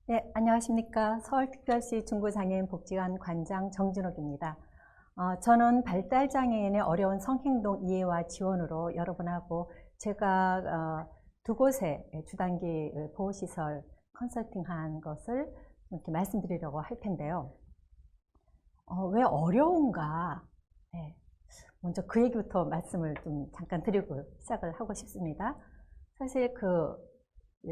네, 안녕하십니까. 서울특별시 중구장애인 복지관 관장 정진옥입니다. 저는 발달장애인의 어려운 성행동 이해와 지원으로 여러분하고 제가 두 곳의 주단기 보호시설 컨설팅한 것을 이렇게 말씀드리려고 할 텐데요. 왜 어려운가? 네, 먼저 그 얘기부터 말씀을 좀 잠깐 드리고 시작을 하고 싶습니다. 사실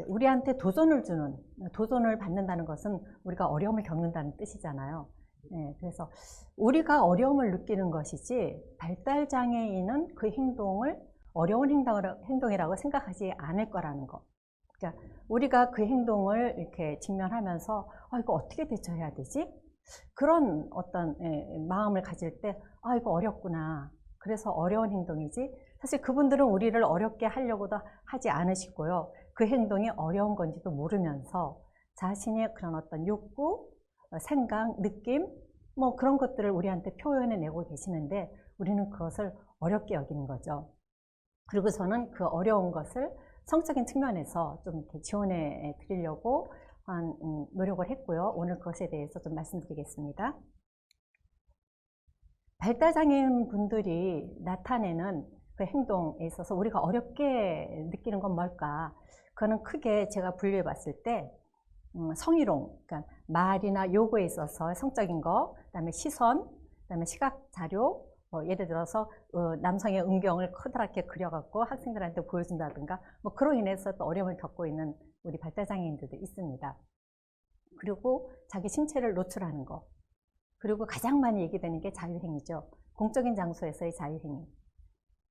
우리한테 도전을 받는다는 것은 우리가 어려움을 겪는다는 뜻이잖아요. 네, 그래서 우리가 어려움을 느끼는 것이지 발달장애인은 그 행동을 어려운 행동이라고 생각하지 않을 거라는 거. 그러니까 우리가 그 행동을 이렇게 직면하면서 이거 어떻게 대처해야 되지? 그런 어떤 마음을 가질 때 이거 어렵구나. 그래서 어려운 행동이지. 사실 그분들은 우리를 어렵게 하려고도 하지 않으시고요. 그 행동이 어려운 건지도 모르면서 자신의 그런 어떤 욕구, 생각, 느낌, 뭐 그런 것들을 우리한테 표현해 내고 계시는데 우리는 그것을 어렵게 여기는 거죠. 그리고 저는 그 어려운 것을 성적인 측면에서 좀 이렇게 지원해 드리려고 노력을 했고요. 오늘 그것에 대해서 좀 말씀드리겠습니다. 발달장애인 분들이 나타내는 그 행동에 있어서 우리가 어렵게 느끼는 건 뭘까? 그거는 크게 제가 분류해 봤을 때 성희롱, 그러니까 말이나 요구에 있어서 성적인 거, 그다음에 시선, 그다음에 시각 자료, 예를 들어서 남성의 음경을 커다랗게 그려갖고 학생들한테 보여준다든가 뭐 그로 인해서 또 어려움을 겪고 있는 우리 발달장애인들도 있습니다. 그리고 자기 신체를 노출하는 거. 그리고 가장 많이 얘기되는 게 자유행위죠. 공적인 장소에서의 자유행위.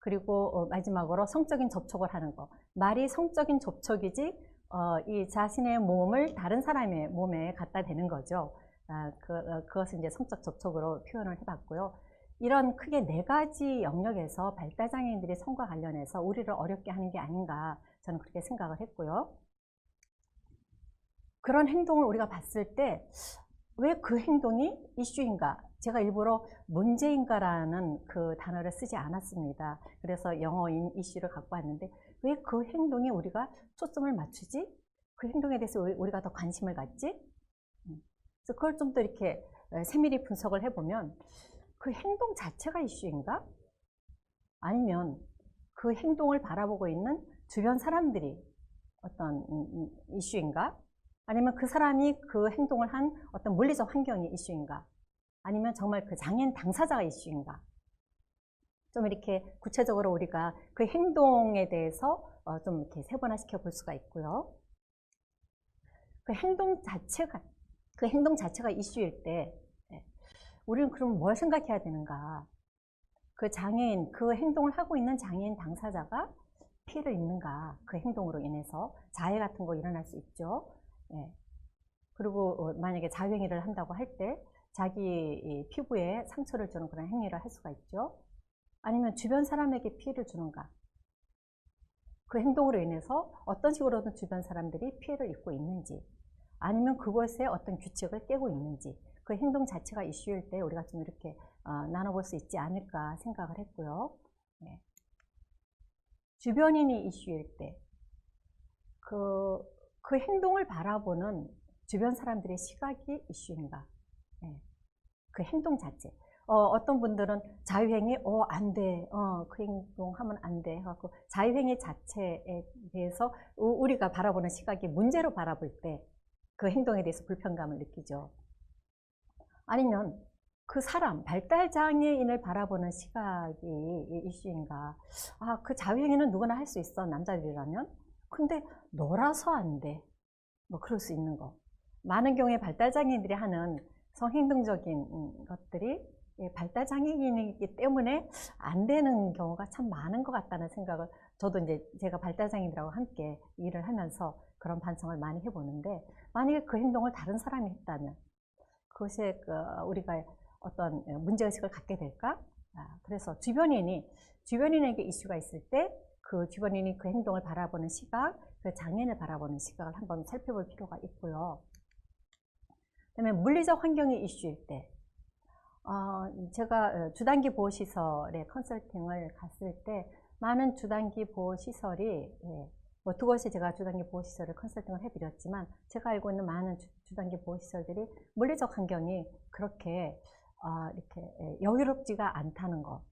그리고 마지막으로 성적인 접촉을 하는 거. 말이 성적인 접촉이지 이 자신의 몸을 다른 사람의 몸에 갖다 대는 거죠. 그것을 이제 성적 접촉으로 표현을 해봤고요. 이런 크게 4가지 영역에서 발달장애인들이 성과 관련해서 우리를 어렵게 하는 게 아닌가 저는 그렇게 생각을 했고요. 그런 행동을 우리가 봤을 때 왜 그 행동이 이슈인가? 제가 일부러 문제인가라는 그 단어를 쓰지 않았습니다. 그래서 영어인 이슈를 갖고 왔는데 왜 그 행동에 우리가 초점을 맞추지? 그 행동에 대해서 우리가 더 관심을 갖지? 그래서 그걸 좀 더 이렇게 세밀히 분석을 해보면 그 행동 자체가 이슈인가? 아니면 그 행동을 바라보고 있는 주변 사람들이 어떤 이슈인가? 아니면 그 사람이 그 행동을 한 어떤 물리적 환경이 이슈인가? 아니면 정말 그 장애인 당사자가 이슈인가? 좀 이렇게 구체적으로 우리가 그 행동에 대해서 좀 이렇게 세분화시켜 볼 수가 있고요. 그 행동 자체가 이슈일 때 우리는 그럼 뭘 생각해야 되는가? 그 행동을 하고 있는 장애인 당사자가 피해를 입는가? 그 행동으로 인해서 자해 같은 거 일어날 수 있죠. 그리고 만약에 자유행위를 한다고 할 때 자기 피부에 상처를 주는 그런 행위를 할 수가 있죠. 아니면 주변 사람에게 피해를 주는가. 그 행동으로 인해서 어떤 식으로든 주변 사람들이 피해를 입고 있는지 아니면 그것의 어떤 규칙을 깨고 있는지 그 행동 자체가 이슈일 때 우리가 좀 이렇게 나눠볼 수 있지 않을까 생각을 했고요. 주변인이 이슈일 때 그 행동을 바라보는 주변 사람들의 시각이 이슈인가. 그 행동 자체. 어떤 분들은 자유행위, 안 돼. 그 행동하면 안 돼. 해갖고 자유행위 자체에 대해서 우리가 바라보는 시각이 문제로 바라볼 때 그 행동에 대해서 불편감을 느끼죠. 아니면 그 사람, 발달장애인을 바라보는 시각이 이슈인가. 그 자유행위는 누구나 할 수 있어, 남자들이라면. 근데 너라서 안 돼. 뭐 그럴 수 있는 거. 많은 경우에 발달장애인들이 하는 성행동적인 것들이 발달장애인이기 때문에 안 되는 경우가 참 많은 것 같다는 생각을 저도 이제 제가 발달장애인들하고 함께 일을 하면서 그런 반성을 많이 해보는데 만약에 그 행동을 다른 사람이 했다면 그것에 우리가 어떤 문제의식을 갖게 될까? 그래서 주변인에게 이슈가 있을 때 그 주변인이 그 행동을 바라보는 시각, 그 장애인을 바라보는 시각을 한번 살펴볼 필요가 있고요. 그다음에 물리적 환경이 이슈일 때, 제가 주단기 보호시설에 컨설팅을 갔을 때 많은 주단기 보호시설이 뭐 두 곳에 제가 주단기 보호시설을 컨설팅을 해드렸지만 제가 알고 있는 많은 주단기 보호시설들이 물리적 환경이 그렇게 이렇게 여유롭지가 않다는 거.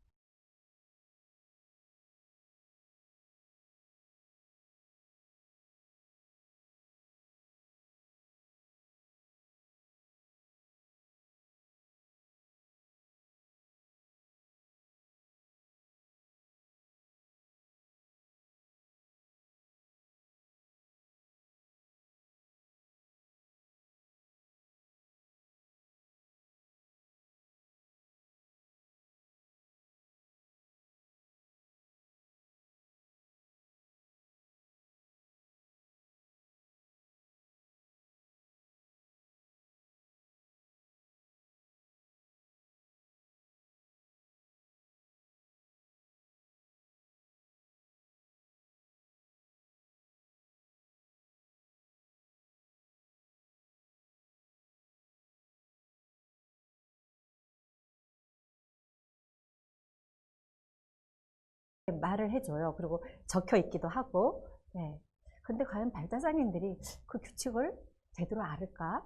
말을 해줘요. 그리고 적혀 있기도 하고. 네. 근데 과연 발달장애인들이 그 규칙을 제대로 알을까?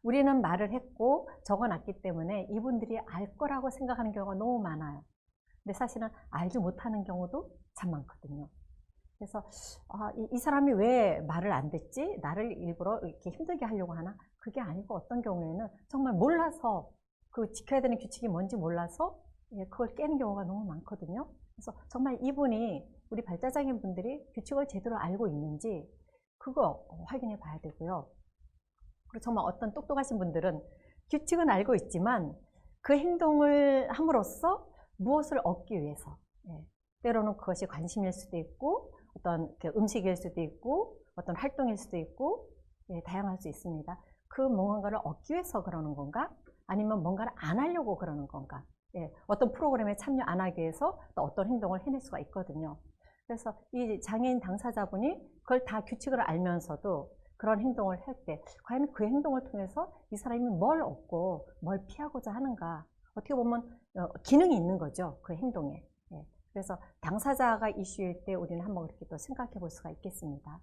우리는 말을 했고 적어놨기 때문에 이분들이 알 거라고 생각하는 경우가 너무 많아요. 근데 사실은 알지 못하는 경우도 참 많거든요. 그래서 이 사람이 왜 말을 안 듣지? 나를 일부러 이렇게 힘들게 하려고 하나? 그게 아니고 어떤 경우에는 정말 몰라서 그 지켜야 되는 규칙이 뭔지 몰라서 그걸 깨는 경우가 너무 많거든요. 그래서 정말 이분이 우리 발달장애인 분들이 규칙을 제대로 알고 있는지 그거 확인해 봐야 되고요. 그리고 정말 어떤 똑똑하신 분들은 규칙은 알고 있지만 그 행동을 함으로써 무엇을 얻기 위해서, 때로는 그것이 관심일 수도 있고 어떤 음식일 수도 있고 어떤 활동일 수도 있고 다양할 수 있습니다. 그 뭔가를 얻기 위해서 그러는 건가? 아니면 뭔가를 안 하려고 그러는 건가? 어떤 프로그램에 참여 안 하기 위해서 또 어떤 행동을 해낼 수가 있거든요. 그래서 이 장애인 당사자분이 그걸 다 규칙을 알면서도 그런 행동을 할 때 과연 그 행동을 통해서 이 사람이 뭘 얻고 뭘 피하고자 하는가? 어떻게 보면 기능이 있는 거죠. 그 행동에. 그래서 당사자가 이슈일 때 우리는 한번 그렇게 또 생각해 볼 수가 있겠습니다.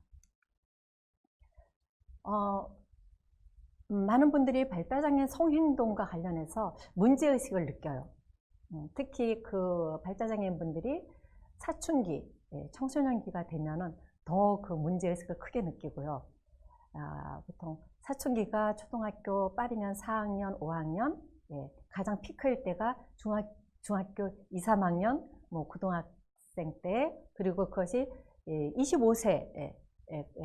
많은 분들이 발달장애인 성행동과 관련해서 문제의식을 느껴요. 특히 그 발달장애인 분들이 사춘기, 청소년기가 되면은 더 그 문제의식을 크게 느끼고요. 보통 사춘기가 초등학교 빠르면 4학년, 5학년, 가장 피크일 때가 중학교 2, 3학년, 뭐 고등학생 때, 그리고 그것이 25세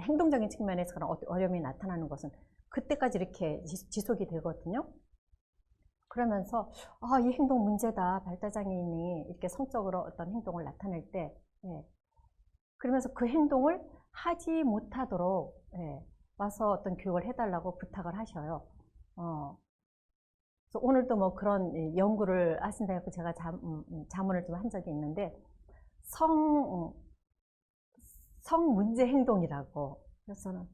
행동적인 측면에서 그런 어려움이 나타나는 것은 그때까지 이렇게 지속이 되거든요. 그러면서 이 행동 문제다. 발달장애인이 이렇게 성적으로 어떤 행동을 나타낼 때 그러면서 그 행동을 하지 못하도록 와서 어떤 교육을 해달라고 부탁을 하셔요. 그래서 오늘도 뭐 그런 연구를 하신다고 제가 자문을 좀 한 적이 있는데 성문제 행동이라고. 그래서 저는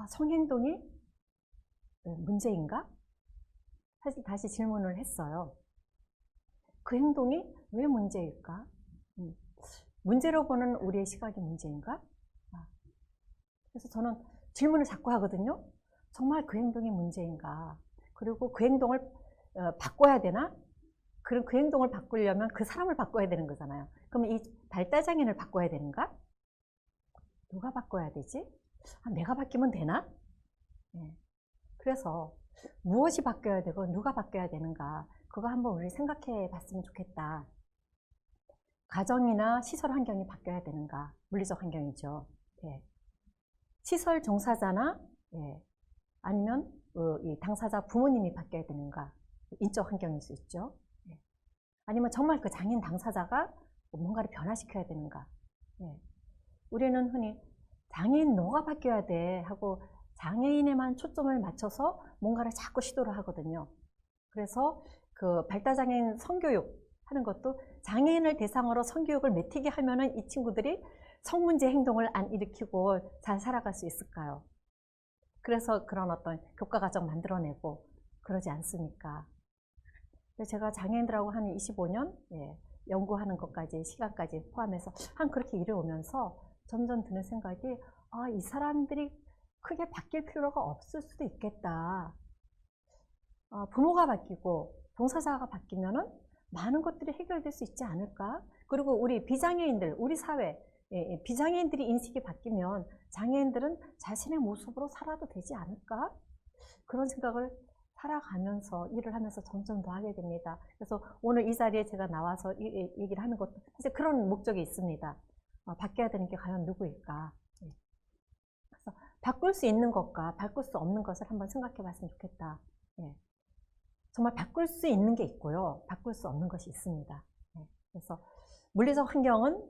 성행동이 문제인가? 사실 다시 질문을 했어요. 그 행동이 왜 문제일까? 문제로 보는 우리의 시각이 문제인가? 그래서 저는 질문을 자꾸 하거든요. 정말 그 행동이 문제인가? 그리고 그 행동을 바꿔야 되나? 그럼 그 행동을 바꾸려면 그 사람을 바꿔야 되는 거잖아요. 그럼 이 발달장애인을 바꿔야 되는가? 누가 바꿔야 되지? 내가 바뀌면 되나? 그래서 무엇이 바뀌어야 되고 누가 바뀌어야 되는가? 그거 한번 우리 생각해 봤으면 좋겠다. 가정이나 시설 환경이 바뀌어야 되는가? 물리적 환경이죠. 시설 종사자나 아니면 이 당사자 부모님이 바뀌어야 되는가? 인적 환경일 수 있죠. 아니면 정말 그 장애인 당사자가 뭔가를 변화시켜야 되는가? 우리는 흔히 장애인 너가 바뀌어야 돼 하고 장애인에만 초점을 맞춰서 뭔가를 자꾸 시도를 하거든요. 그래서 그 발달장애인 성교육 하는 것도 장애인을 대상으로 성교육을 맺히게 하면은 이 친구들이 성문제 행동을 안 일으키고 잘 살아갈 수 있을까요? 그래서 그런 어떤 교과과정 만들어내고 그러지 않습니까? 제가 장애인들하고 한 25년 연구하는 것까지 시간까지 포함해서 한 그렇게 일해오면서 점점 드는 생각이, 이 사람들이 크게 바뀔 필요가 없을 수도 있겠다. 부모가 바뀌고 종사자가 바뀌면은 많은 것들이 해결될 수 있지 않을까? 그리고 우리 비장애인들, 우리 사회, 비장애인들이 인식이 바뀌면 장애인들은 자신의 모습으로 살아도 되지 않을까? 그런 생각을 살아가면서 일을 하면서 점점 더 하게 됩니다. 그래서 오늘 이 자리에 제가 나와서 얘기를 하는 것도 사실 그런 목적이 있습니다. 바뀌어야 되는 게 과연 누구일까? 그래서 바꿀 수 있는 것과 바꿀 수 없는 것을 한번 생각해 봤으면 좋겠다. 정말 바꿀 수 있는 게 있고요. 바꿀 수 없는 것이 있습니다. 그래서 물리적 환경은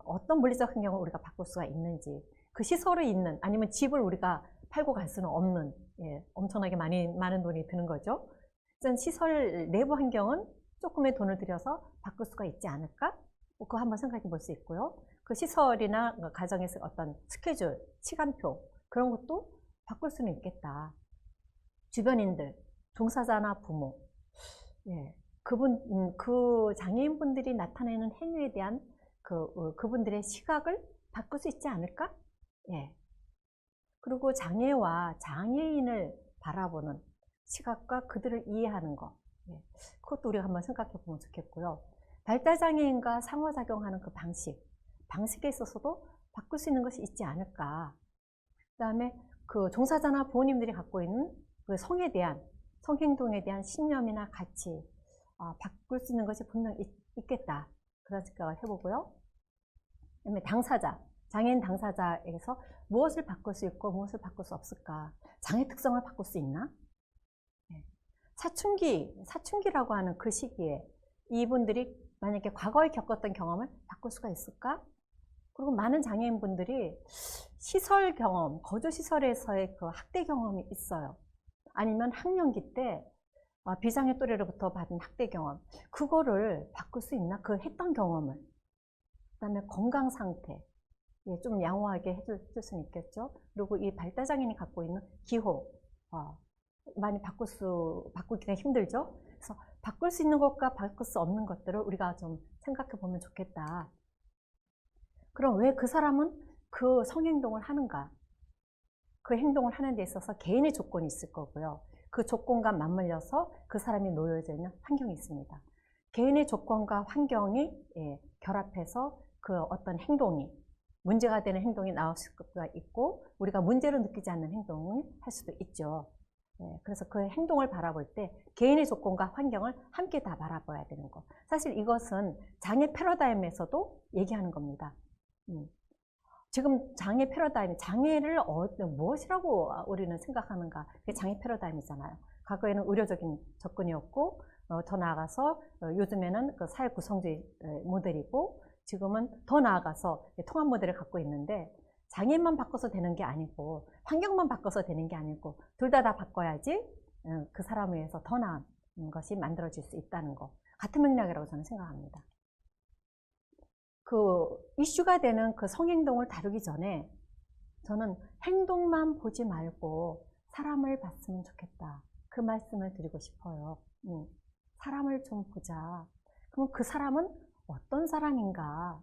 어떤 물리적 환경을 우리가 바꿀 수가 있는지, 그 시설이 있는, 아니면 집을 우리가 팔고 갈 수는 없는, 엄청나게 많은 돈이 드는 거죠. 일단 시설 내부 환경은 조금의 돈을 들여서 바꿀 수가 있지 않을까? 그거 한번 생각해 볼 수 있고요. 그 시설이나 가정에서 어떤 스케줄, 시간표, 그런 것도 바꿀 수는 있겠다. 주변인들, 종사자나 부모, 그 장애인분들이 나타내는 행위에 대한 그분들의 시각을 바꿀 수 있지 않을까? 그리고 장애와 장애인을 바라보는 시각과 그들을 이해하는 것, 그것도 우리가 한번 생각해 보면 좋겠고요. 발달장애인과 상호작용하는 그 방식에 있어서도 바꿀 수 있는 것이 있지 않을까. 그 다음에 그 종사자나 부모님들이 갖고 있는 그 성행동에 대한 신념이나 가치, 바꿀 수 있는 것이 분명 있겠다. 그런 생각을 해보고요. 그다음에 장애인 당사자에게서 무엇을 바꿀 수 있고 무엇을 바꿀 수 없을까? 장애 특성을 바꿀 수 있나? 사춘기라고 하는 그 시기에 이분들이 만약에 과거에 겪었던 경험을 바꿀 수가 있을까? 그리고 많은 장애인분들이 시설 경험, 거주시설에서의 그 학대 경험이 있어요. 아니면 학령기 때 비장애 또래로부터 받은 학대 경험, 그거를 바꿀 수 있나? 그 했던 경험을. 그 다음에 건강 상태, 좀 양호하게 해줄 수는 있겠죠. 그리고 이 발달장애인이 갖고 있는 기호, 많이 바꾸기가 힘들죠. 그래서 바꿀 수 있는 것과 바꿀 수 없는 것들을 우리가 좀 생각해 보면 좋겠다. 그럼 왜 그 사람은 그 성행동을 하는가? 그 행동을 하는 데 있어서 개인의 조건이 있을 거고요. 그 조건과 맞물려서 그 사람이 놓여져 있는 환경이 있습니다. 개인의 조건과 환경이 결합해서 그 어떤 행동이, 문제가 되는 행동이 나올 수가 있고, 우리가 문제로 느끼지 않는 행동을 할 수도 있죠. 그래서 그 행동을 바라볼 때 개인의 조건과 환경을 함께 다 바라봐야 되는 거. 사실 이것은 장애 패러다임에서도 얘기하는 겁니다. 지금 장애 패러다임, 장애를 무엇이라고 우리는 생각하는가? 그게 장애 패러다임이잖아요. 과거에는 의료적인 접근이었고, 더 나아가서 요즘에는 그 사회 구성주의 모델이고, 지금은 더 나아가서 통합 모델을 갖고 있는데, 장애만 바꿔서 되는 게 아니고 환경만 바꿔서 되는 게 아니고 둘 다 바꿔야지 그 사람을 위해서 더 나은 것이 만들어질 수 있다는 거, 같은 맥락이라고 저는 생각합니다. 그 이슈가 되는 그 성행동을 다루기 전에 저는 행동만 보지 말고 사람을 봤으면 좋겠다, 그 말씀을 드리고 싶어요. 사람을 좀 보자. 그럼 그 사람은 어떤 사람인가?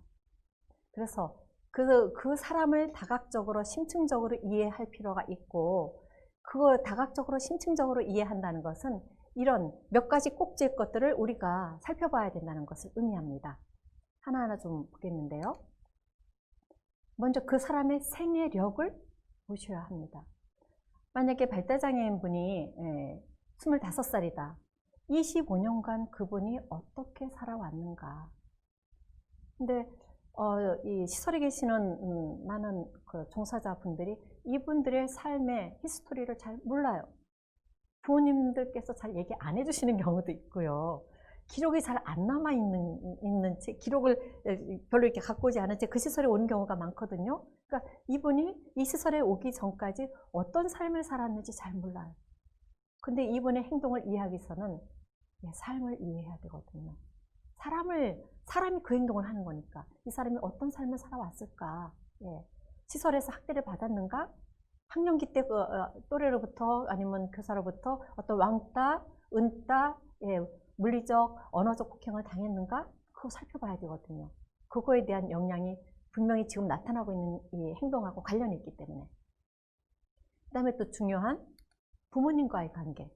그래서 그 사람을 다각적으로 심층적으로 이해할 필요가 있고, 그거 다각적으로 심층적으로 이해한다는 것은 이런 몇 가지 꼭지의 것들을 우리가 살펴봐야 된다는 것을 의미합니다. 하나하나 좀 보겠는데요. 먼저 그 사람의 생애력을 보셔야 합니다. 만약에 발달장애인 분이 25살이다. 25년간 그분이 어떻게 살아왔는가. 근데 이 시설에 계시는 많은 그 종사자분들이 이분들의 삶의 히스토리를 잘 몰라요. 부모님들께서 잘 얘기 안 해주시는 경우도 있고요. 기록이 잘 안 남아있는 채, 기록을 별로 이렇게 갖고 오지 않은 채 그 시설에 오는 경우가 많거든요. 그러니까 이분이 이 시설에 오기 전까지 어떤 삶을 살았는지 잘 몰라요. 근데 이분의 행동을 이해하기 위해서는 삶을 이해해야 되거든요. 사람이 그 행동을 하는 거니까 이 사람이 어떤 삶을 살아왔을까? 시설에서 학대를 받았는가? 학령기 때 또래로부터 아니면 교사로부터 어떤 왕따, 은따, 물리적, 언어적 폭행을 당했는가? 그거 살펴봐야 되거든요. 그거에 대한 영향이 분명히 지금 나타나고 있는 이 행동하고 관련이 있기 때문에. 그 다음에 또 중요한 부모님과의 관계.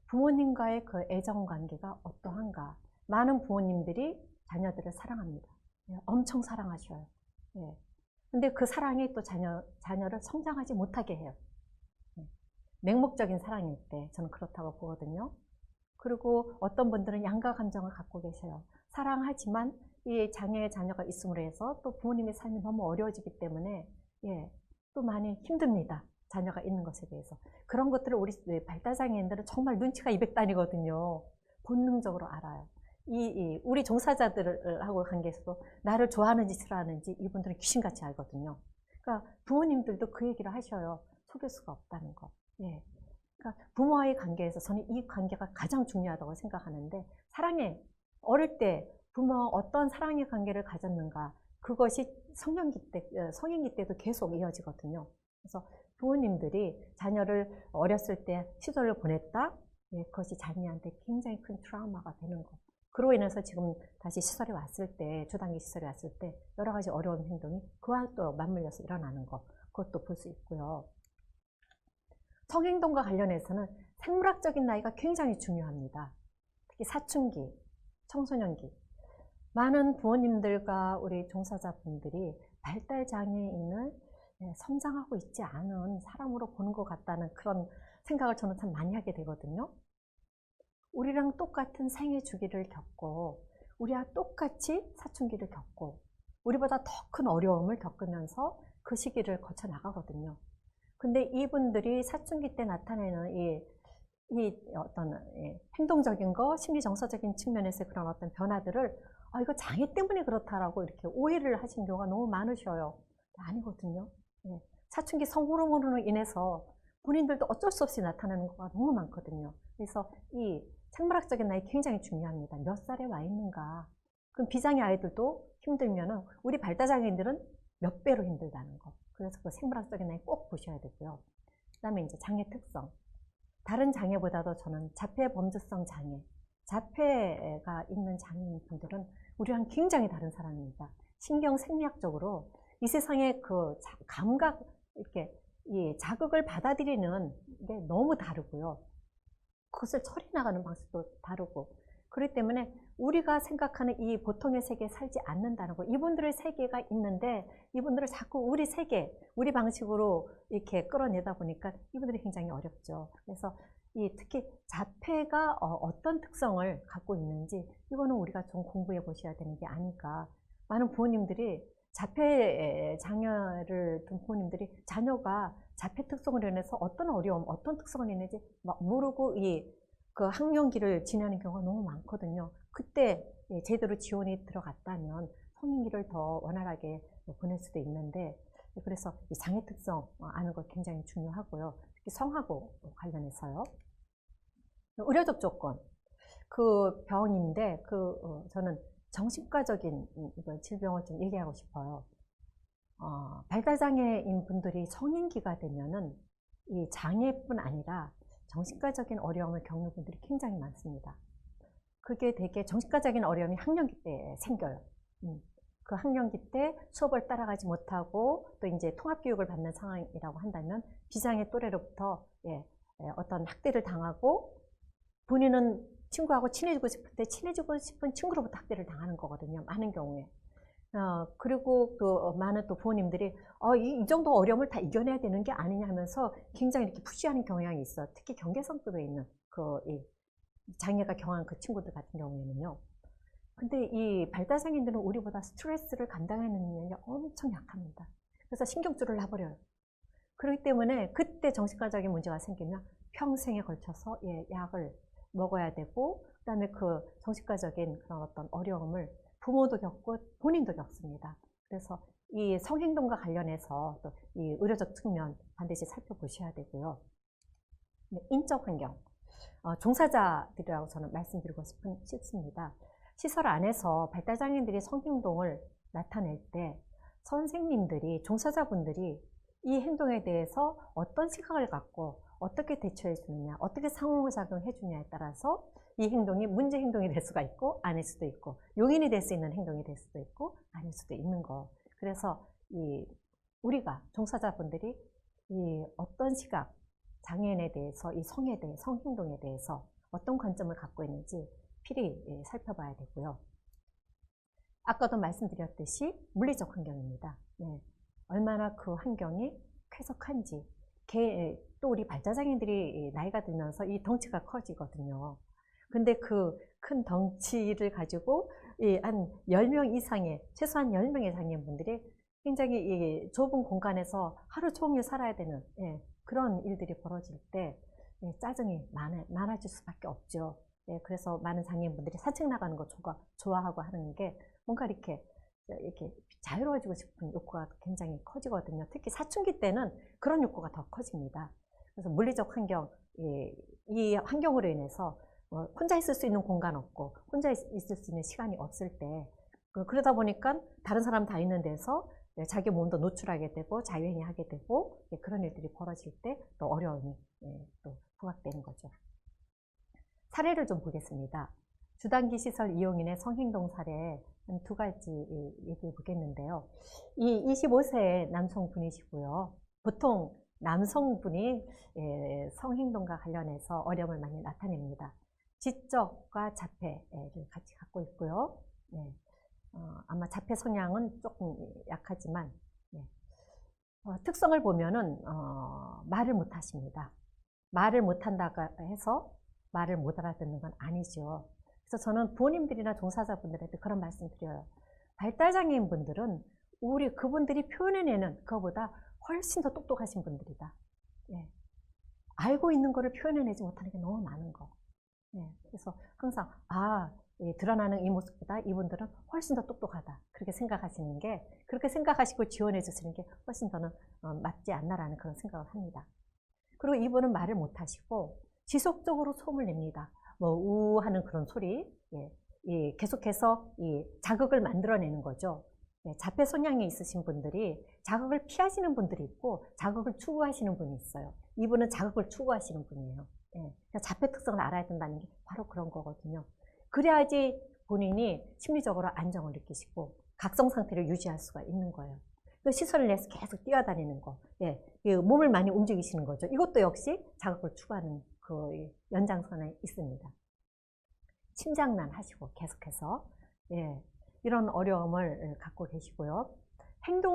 부모님과의 그 애정 관계가 어떠한가. 많은 부모님들이 자녀들을 사랑합니다. 엄청 사랑하셔요. 근데 그 사랑이 또 자녀를 성장하지 못하게 해요. 맹목적인 사랑일 때 저는 그렇다고 보거든요. 그리고 어떤 분들은 양가 감정을 갖고 계세요. 사랑하지만 이 장애의 자녀가 있음으로 해서 또 부모님의 삶이 너무 어려워지기 때문에 또 많이 힘듭니다. 자녀가 있는 것에 대해서. 그런 것들을 우리 발달장애인들은 정말 눈치가 200단이거든요. 본능적으로 알아요. 우리 종사자들하고 관계에서도 나를 좋아하는지 싫어하는지 이분들은 귀신같이 알거든요. 그러니까 부모님들도 그 얘기를 하셔요. 속일 수가 없다는 거. 그러니까 부모와의 관계에서 저는 이 관계가 가장 중요하다고 생각하는데, 사랑에 어릴 때 부모와 어떤 사랑의 관계를 가졌는가, 그것이 성인기 때도 계속 이어지거든요. 그래서 부모님들이 자녀를 어렸을 때 시설을 보냈다, 그것이 자녀한테 굉장히 큰 트라우마가 되는 것. 그로 인해서 지금 다시 시설에 왔을 때, 주단기 시설에 왔을 때 여러 가지 어려운 행동이 그와 또 맞물려서 일어나는 것, 그것도 볼 수 있고요. 성행동과 관련해서는 생물학적인 나이가 굉장히 중요합니다. 특히 사춘기, 청소년기. 많은 부모님들과 우리 종사자분들이 발달장애인을 성장하고 있지 않은 사람으로 보는 것 같다는 그런 생각을 저는 참 많이 하게 되거든요. 우리랑 똑같은 생애 주기를 겪고, 우리와 똑같이 사춘기를 겪고, 우리보다 더 큰 어려움을 겪으면서 그 시기를 거쳐 나가거든요. 근데 이분들이 사춘기 때 나타내는 이 어떤 행동적인 거, 심리 정서적인 측면에서의 그런 어떤 변화들을 이거 장애 때문에 그렇다라고 이렇게 오해를 하신 경우가 너무 많으셔요. 아니거든요. 사춘기 성호르몬으로 인해서 본인들도 어쩔 수 없이 나타나는 거가 너무 많거든요. 그래서 이 생물학적인 나이 굉장히 중요합니다. 몇 살에 와 있는가. 그럼 비장애 아이들도 힘들면은 우리 발달장애인들은 몇 배로 힘들다는 거. 그래서 그 생물학적인 나이 꼭 보셔야 되고요. 그 다음에 이제 장애 특성. 다른 장애보다도 저는 자폐 범주성 장애, 자폐가 있는 장애인 분들은 우리랑 굉장히 다른 사람입니다. 신경 생리학적으로 이 세상의 그 감각, 이렇게 이 자극을 받아들이는 게 너무 다르고요. 그것을 처리 나가는 방식도 다르고, 그렇기 때문에 우리가 생각하는 이 보통의 세계에 살지 않는다는 거. 이분들의 세계가 있는데 이분들을 자꾸 우리 세계, 우리 방식으로 이렇게 끌어내다 보니까 이분들이 굉장히 어렵죠. 그래서 특히 자폐가 어떤 특성을 갖고 있는지 이거는 우리가 좀 공부해 보셔야 되는 게 아닐까. 많은 부모님들이 자폐 자녀를 둔 부모님들이 자녀가 자폐 특성으로 인해서 어떤 어려움, 어떤 특성을 있는지 막 모르고 그 학령기를 지내는 경우가 너무 많거든요. 그때 제대로 지원이 들어갔다면 성인기를 더 원활하게 보낼 수도 있는데, 그래서 이 장애 특성 아는 것 굉장히 중요하고요. 특히 성하고 관련해서요. 의료적 조건, 그 병인데 저는 정신과적인 질병을 좀 얘기하고 싶어요. 발달장애인 분들이 성인기가 되면은 이 장애뿐 아니라 정신과적인 어려움을 겪는 분들이 굉장히 많습니다. 그게 되게 정신과적인 어려움이 학령기 때 생겨요. 그 학령기 때 수업을 따라가지 못하고 또 이제 통합교육을 받는 상황이라고 한다면 비장애 또래로부터 어떤 학대를 당하고, 본인은 친구하고 친해지고 싶을 때 친해지고 싶은 친구로부터 학대를 당하는 거거든요. 많은 경우에. 그리고 또 많은 또 부모님들이 이 정도 어려움을 다 이겨내야 되는 게 아니냐 하면서 굉장히 이렇게 푸시하는 경향이 있어요. 특히 경계성급에 있는 장애가 경한 그 친구들 같은 경우에는요. 근데 이 발달장애인들은 우리보다 스트레스를 감당하는 능력이 엄청 약합니다. 그래서 신경줄을 놔버려요. 그렇기 때문에 그때 정신과적인 문제가 생기면 평생에 걸쳐서 약을 먹어야 되고, 그 다음에 그 정신과적인 그런 어떤 어려움을 부모도 겪고 본인도 겪습니다. 그래서 이 성행동과 관련해서 또 이 의료적 측면 반드시 살펴보셔야 되고요. 인적 환경, 종사자들이라고 저는 말씀드리고 싶습니다. 시설 안에서 발달장애인들이 성행동을 나타낼 때 선생님들이, 종사자분들이 이 행동에 대해서 어떤 시각을 갖고 어떻게 대처해 주느냐, 어떻게 상호작용해 주냐에 따라서 이 행동이 문제 행동이 될 수가 있고 아닐 수도 있고, 용인이 될 수 있는 행동이 될 수도 있고 아닐 수도 있는 거. 그래서 우리가 종사자분들이 이 어떤 시각, 장애인에 대해서, 이 성에 대해, 성행동에 대해서 어떤 관점을 갖고 있는지 필히 살펴봐야 되고요. 아까도 말씀드렸듯이 물리적 환경입니다. 네. 얼마나 그 환경이 쾌적한지. 또 우리 발달장애인들이 나이가 들면서 이 덩치가 커지거든요. 근데 그 큰 덩치를 가지고 한 10명 이상의, 최소한 10명의 장애인분들이 굉장히 좁은 공간에서 하루 종일 살아야 되는 그런 일들이 벌어질 때 짜증이 많아질 수밖에 없죠. 그래서 많은 장애인분들이 산책 나가는 거 좋아하고 하는 게 뭔가 이렇게 자유로워지고 싶은 욕구가 굉장히 커지거든요. 특히 사춘기 때는 그런 욕구가 더 커집니다. 그래서 물리적 환경, 이 환경으로 인해서 혼자 있을 수 있는 공간 없고 혼자 있을 수 있는 시간이 없을 때 그러다 보니까 다른 사람 다 있는 데서 자기 몸도 노출하게 되고 자유행위하게 되고 그런 일들이 벌어질 때 또 어려움이 또 부각되는 거죠. 사례를 좀 보겠습니다. 주단기 시설 이용인의 성행동 사례 한 2가지 얘기해 보겠는데요. 이 25세 남성분이시고요. 보통 남성분이 성행동과 관련해서 어려움을 많이 나타냅니다. 지적과 자폐를 같이 갖고 있고요. 아마 자폐 성향은 조금 약하지만 특성을 보면은 말을 못 하십니다. 말을 못 한다고 해서 말을 못 알아듣는 건 아니죠. 그래서 저는 부모님들이나 종사자분들한테 그런 말씀 드려요. 발달장애인 분들은 그분들이 표현해내는 그거보다 훨씬 더 똑똑하신 분들이다. 알고 있는 거를 표현해내지 못하는 게 너무 많은 거. 그래서 항상 드러나는 이 모습보다 이분들은 훨씬 더 똑똑하다. 그렇게 생각하시는 게, 그렇게 생각하시고 지원해 주시는 게 훨씬 더는 맞지 않나라는 그런 생각을 합니다. 그리고 이분은 말을 못 하시고 지속적으로 소음을 냅니다. 우 하는 그런 소리, 계속해서 자극을 만들어내는 거죠. 자폐 성향이 있으신 분들이 자극을 피하시는 분들이 있고 자극을 추구하시는 분이 있어요. 이분은 자극을 추구하시는 분이에요. 자폐 특성을 알아야 된다는 게 바로 그런 거거든요. 그래야지 본인이 심리적으로 안정을 느끼시고 각성 상태를 유지할 수가 있는 거예요. 시설을 내서 계속 뛰어다니는 거, 몸을 많이 움직이시는 거죠. 이것도 역시 자극을 추구하는 그 연장선에 있습니다. 침장난 하시고 계속해서 이런 어려움을 갖고 계시고요.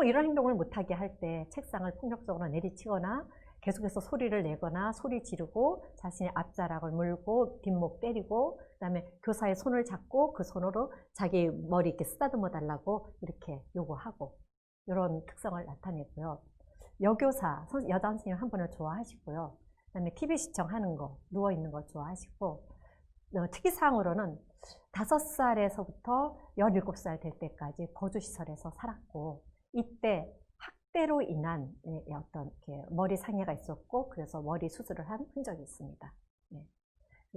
이런 행동을 못하게 할 때 책상을 폭력적으로 내리치거나 계속해서 소리를 내거나 소리 지르고 자신의 앞자락을 물고 뒷목 때리고 그다음에 교사의 손을 잡고 그 손으로 자기 머리 이렇게 쓰다듬어 달라고 이렇게 요구하고 이런 특성을 나타내고요. 여교사, 여자 선생님 한 분을 좋아하시고요. 그다음에 TV 시청하는 거, 누워있는 거 좋아하시고 특이사항으로는 5살에서부터 17살 될 때까지 거주시설에서 살았고 이때 학대로 인한 어떤 머리 상해가 있었고 그래서 머리 수술을 한 흔적이 있습니다.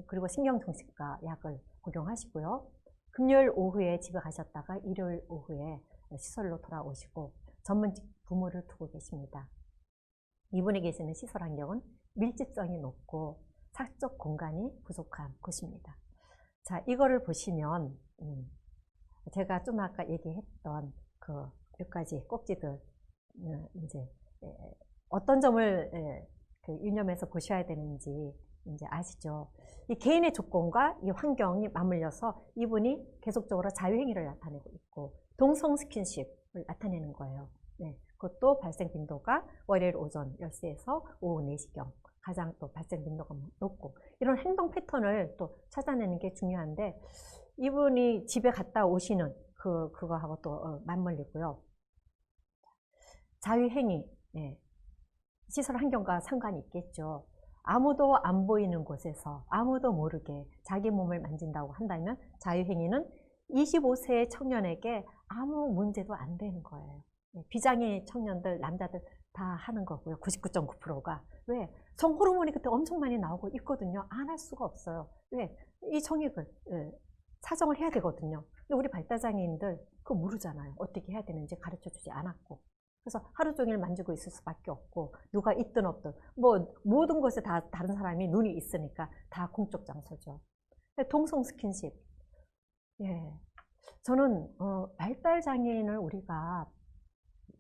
그리고 신경정신과 약을 복용하시고요. 금요일 오후에 집에 가셨다가 일요일 오후에 시설로 돌아오시고 전문직 부모를 두고 계십니다. 이분이 계시는 시설 환경은 밀집성이 높고 사적 공간이 부족한 곳입니다. 자, 이거를 보시면 제가 좀 아까 얘기했던 그 몇 가지 꼭지들 이제 어떤 점을 유념해서 보셔야 되는지 이제 아시죠? 이 개인의 조건과 이 환경이 맞물려서 이분이 계속적으로 자유행위를 나타내고 있고 동성 스킨십을 나타내는 거예요. 그것도 발생 빈도가 월요일 오전 10시에서 오후 4시경 가장 또 발생 빈도가 높고 이런 행동 패턴을 또 찾아내는 게 중요한데 이분이 집에 갔다 오시는 그거하고 또 맞물리고요. 자유행위, 시설 환경과 상관이 있겠죠. 아무도 안 보이는 곳에서 아무도 모르게 자기 몸을 만진다고 한다면 자유행위는 25세의 청년에게 아무 문제도 안 되는 거예요. 비장애 청년들, 남자들 다 하는 거고요. 99.9%가. 왜? 성호르몬이 그때 엄청 많이 나오고 있거든요. 안 할 수가 없어요. 왜? 이 정액을 사정을 해야 되거든요. 근데 우리 발달장애인들 그거 모르잖아요. 어떻게 해야 되는지 가르쳐주지 않았고. 그래서 하루 종일 만지고 있을 수밖에 없고 누가 있든 없든 뭐 모든 것에 다 다른 사람이 눈이 있으니까 다 공적 장소죠. 동성 스킨십. 저는 발달장애인을 우리가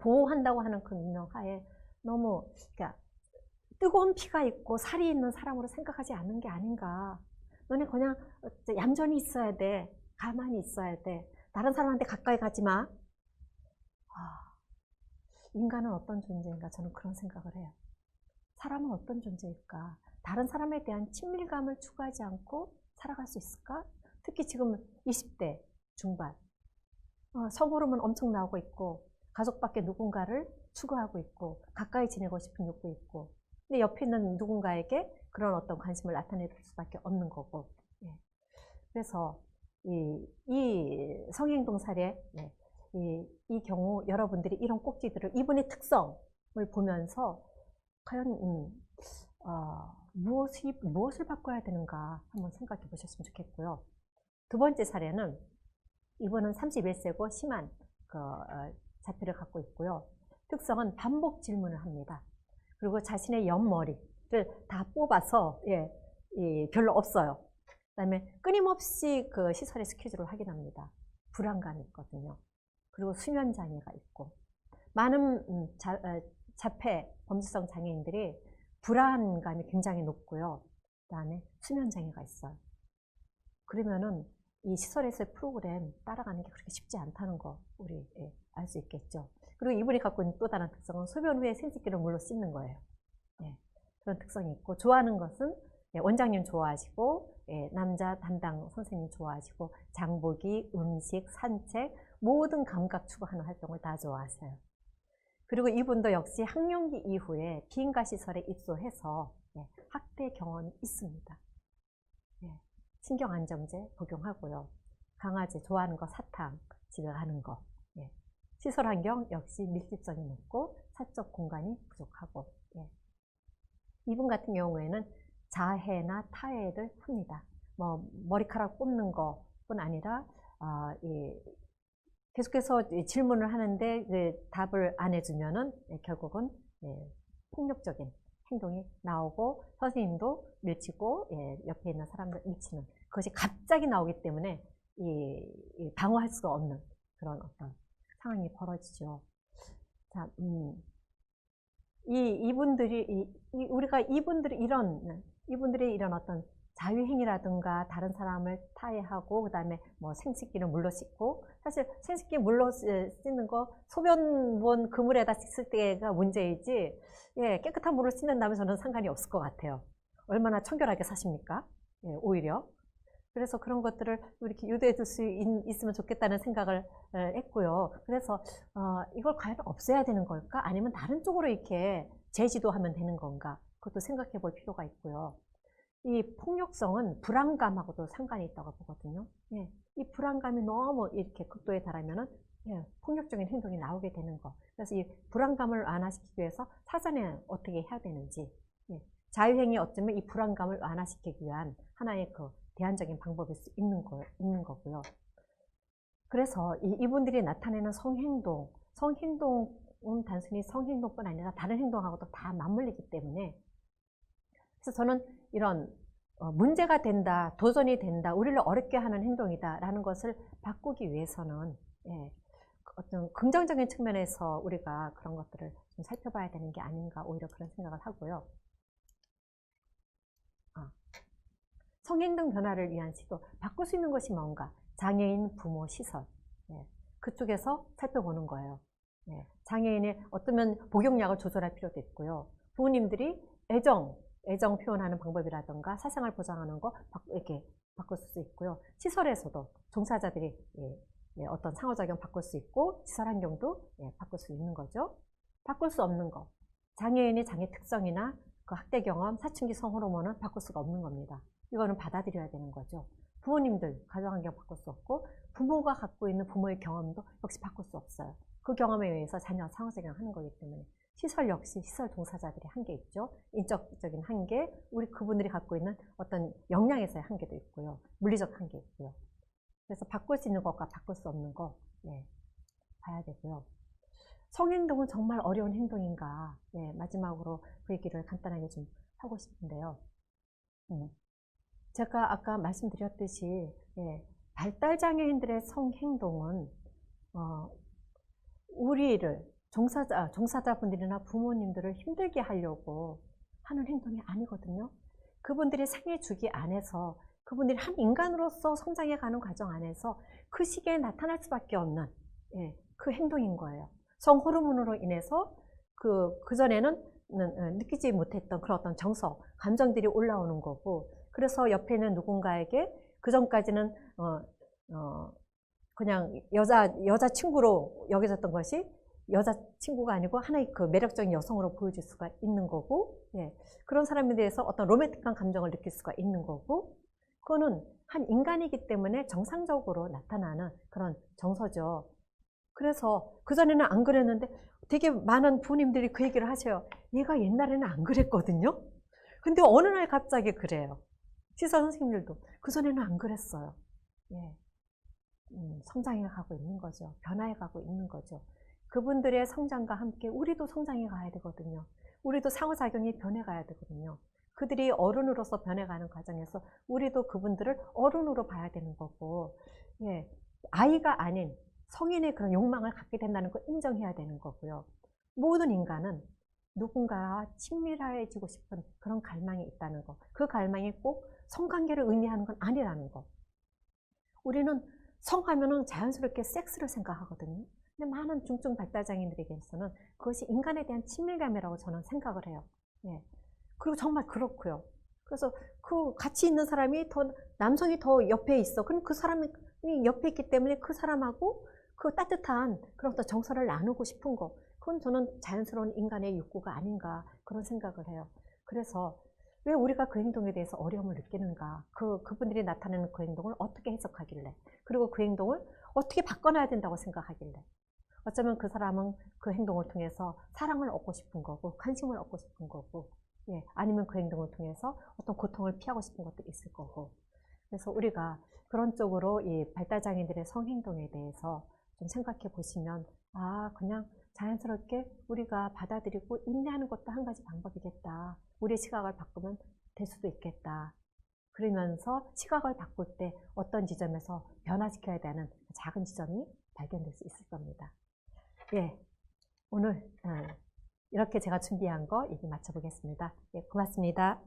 보호한다고 하는 그 명하에 너무 그러니까 뜨거운 피가 있고 살이 있는 사람으로 생각하지 않는 게 아닌가. 너네 그냥 얌전히 있어야 돼. 가만히 있어야 돼. 다른 사람한테 가까이 가지 마. 인간은 어떤 존재인가? 저는 그런 생각을 해요. 사람은 어떤 존재일까? 다른 사람에 대한 친밀감을 추구하지 않고 살아갈 수 있을까? 특히 지금 20대 중반. 성호르몬 엄청 나오고 있고 가족 밖에 누군가를 추구하고 있고 가까이 지내고 싶은 욕구 있고 근데 옆에 있는 누군가에게 그런 어떤 관심을 나타낼 수밖에 없는 거고 그래서 이 성행동 사례 이 경우 여러분들이 이런 꼭지들을 이분의 특성을 보면서 과연 무엇을 바꿔야 되는가 한번 생각해 보셨으면 좋겠고요. 두 번째 사례는 이분은 31세고 심한 자폐를 갖고 있고요. 특성은 반복 질문을 합니다. 그리고 자신의 옆머리를 다 뽑아서 별로 없어요. 그 다음에 끊임없이 그 시설의 스케줄을 확인합니다. 불안감이 있거든요. 그리고 수면장애가 있고 많은 자폐 범주성 장애인들이 불안감이 굉장히 높고요. 그 다음에 수면장애가 있어요. 그러면은 이 시설에서의 프로그램 따라가는 게 그렇게 쉽지 않다는 거 우리 알 수 있겠죠. 그리고 이분이 갖고 있는 또 다른 특성은 소변 후에 생식기를 물로 씻는 거예요. 그런 특성이 있고 좋아하는 것은 원장님 좋아하시고 남자 담당 선생님 좋아하시고 장보기, 음식, 산책 모든 감각 추구하는 활동을 다 좋아하세요. 그리고 이분도 역시 학령기 이후에 비인가 시설에 입소해서 학대 경험이 있습니다. 신경안정제 복용하고요. 강아지 좋아하는 거 사탕 집에 가는 거. 시설 환경 역시 밀집성이 높고 사적 공간이 부족하고 이분 같은 경우에는 자해나 타해를 합니다. 뭐 머리카락 뽑는 것뿐 아니라 계속해서 질문을 하는데 답을 안 해주면은 결국은 폭력적인 행동이 나오고 선생님도 밀치고 옆에 있는 사람들 밀치는 그것이 갑자기 나오기 때문에 방어할 수가 없는 그런 어떤 상황이 벌어지죠. 자, 우리가 이분들의 이런 어떤 자유행위라든가 다른 사람을 타해하고 그다음에 뭐 생식기를 물로 씻고 사실 생식기 물로 씻는 거 소변본 그물에다 씻을 때가 문제이지 깨끗한 물을 씻는다면 저는 상관이 없을 것 같아요. 얼마나 청결하게 사십니까? 오히려. 그래서 그런 것들을 이렇게 유도해 둘 수 있으면 좋겠다는 생각을 했고요. 그래서 이걸 과연 없애야 되는 걸까? 아니면 다른 쪽으로 이렇게 재지도하면 되는 건가? 그것도 생각해 볼 필요가 있고요. 이 폭력성은 불안감하고도 상관이 있다고 보거든요. 이 불안감이 너무 이렇게 극도에 달하면은 폭력적인 행동이 나오게 되는 거. 그래서 이 불안감을 완화시키기 위해서 사전에 어떻게 해야 되는지, 자유행위 어쩌면 이 불안감을 완화시키기 위한 하나의 그 대안적인 방법일 수 있는 거고요. 그래서 이분들이 나타내는 성행동은 단순히 성행동뿐 아니라 다른 행동하고도 다 맞물리기 때문에 그래서 저는 이런 문제가 된다, 도전이 된다, 우리를 어렵게 하는 행동이다 라는 것을 바꾸기 위해서는 어떤 긍정적인 측면에서 우리가 그런 것들을 좀 살펴봐야 되는 게 아닌가 오히려 그런 생각을 하고요. 성행동 변화를 위한 시도, 바꿀 수 있는 것이 뭔가? 장애인 부모 시설, 그쪽에서 살펴보는 거예요. 장애인의 어쩌면 복용량을 조절할 필요도 있고요. 부모님들이 애정 표현하는 방법이라든가 사생활 보장하는 거 이렇게 바꿀 수 있고요. 시설에서도 종사자들이 어떤 상호작용 바꿀 수 있고 시설 환경도 바꿀 수 있는 거죠. 바꿀 수 없는 거, 장애인의 장애 특성이나 그 학대 경험, 사춘기 성호르몬은 바꿀 수가 없는 겁니다. 이거는 받아들여야 되는 거죠. 부모님들 가정환경 바꿀 수 없고 부모가 갖고 있는 부모의 경험도 역시 바꿀 수 없어요. 그 경험에 의해서 자녀 상호작용하는 거기 때문에 시설 역시 시설 동사자들의 한계 있죠. 인적적인 한계, 우리 그분들이 갖고 있는 어떤 역량에서의 한계도 있고요. 물리적 한계 있고요. 그래서 바꿀 수 있는 것과 바꿀 수 없는 거 봐야 되고요. 성행동은 정말 어려운 행동인가? 마지막으로 그 얘기를 간단하게 좀 하고 싶은데요. 제가 아까 말씀드렸듯이 발달장애인들의 성행동은 우리를 종사자분들이나 부모님들을 힘들게 하려고 하는 행동이 아니거든요. 그분들이 생애 주기 안에서 그분들이 한 인간으로서 성장해가는 과정 안에서 그 시기에 나타날 수밖에 없는 그 행동인 거예요. 성호르몬으로 인해서 그전에는 느끼지 못했던 그런 어떤 정서, 감정들이 올라오는 거고, 그래서 옆에 있는 누군가에게 그전까지는 그냥 여자친구로 여겨졌던 것이 여자친구가 아니고 하나의 그 매력적인 여성으로 보여줄 수가 있는 거고, 그런 사람에 대해서 어떤 로맨틱한 감정을 느낄 수가 있는 거고, 그거는 한 인간이기 때문에 정상적으로 나타나는 그런 정서죠. 그래서 그전에는 안 그랬는데 되게 많은 부모님들이 그 얘기를 하셔요. 얘가 옛날에는 안 그랬거든요. 근데 어느 날 갑자기 그래요. 시사 선생님들도 그전에는 안 그랬어요. 성장해 가고 있는 거죠. 변화해 가고 있는 거죠. 그분들의 성장과 함께 우리도 성장해 가야 되거든요. 우리도 상호작용이 변해 가야 되거든요. 그들이 어른으로서 변해가는 과정에서 우리도 그분들을 어른으로 봐야 되는 거고, 아이가 아닌 성인의 그런 욕망을 갖게 된다는 걸 인정해야 되는 거고요. 모든 인간은 누군가와 친밀해지고 싶은 그런 갈망이 있다는 거. 그 갈망이 꼭 성관계를 의미하는 건 아니라는 거. 우리는 성하면은 자연스럽게 섹스를 생각하거든요. 근데 많은 중증 발달장애인들에게서는 그것이 인간에 대한 친밀감이라고 저는 생각을 해요. 그리고 정말 그렇고요. 그래서 그 같이 있는 사람이 남성이 더 옆에 있어. 그럼 그 사람이 옆에 있기 때문에 그 사람하고 그 따뜻한 그런 어떤 정서를 나누고 싶은 거. 그건 저는 자연스러운 인간의 욕구가 아닌가 그런 생각을 해요. 그래서 왜 우리가 그 행동에 대해서 어려움을 느끼는가. 그분들이 나타내는 그 행동을 어떻게 해석하길래. 그리고 그 행동을 어떻게 바꿔놔야 된다고 생각하길래. 어쩌면 그 사람은 그 행동을 통해서 사랑을 얻고 싶은 거고 관심을 얻고 싶은 거고 아니면 그 행동을 통해서 어떤 고통을 피하고 싶은 것도 있을 거고. 그래서 우리가 그런 쪽으로 이 발달장애인들의 성행동에 대해서 좀 생각해 보시면 그냥 자연스럽게 우리가 받아들이고 인내하는 것도 한 가지 방법이겠다. 우리의 시각을 바꾸면 될 수도 있겠다. 그러면서 시각을 바꿀 때 어떤 지점에서 변화시켜야 되는 작은 지점이 발견될 수 있을 겁니다. 오늘 이렇게 제가 준비한 거 얘기 마쳐보겠습니다. 고맙습니다.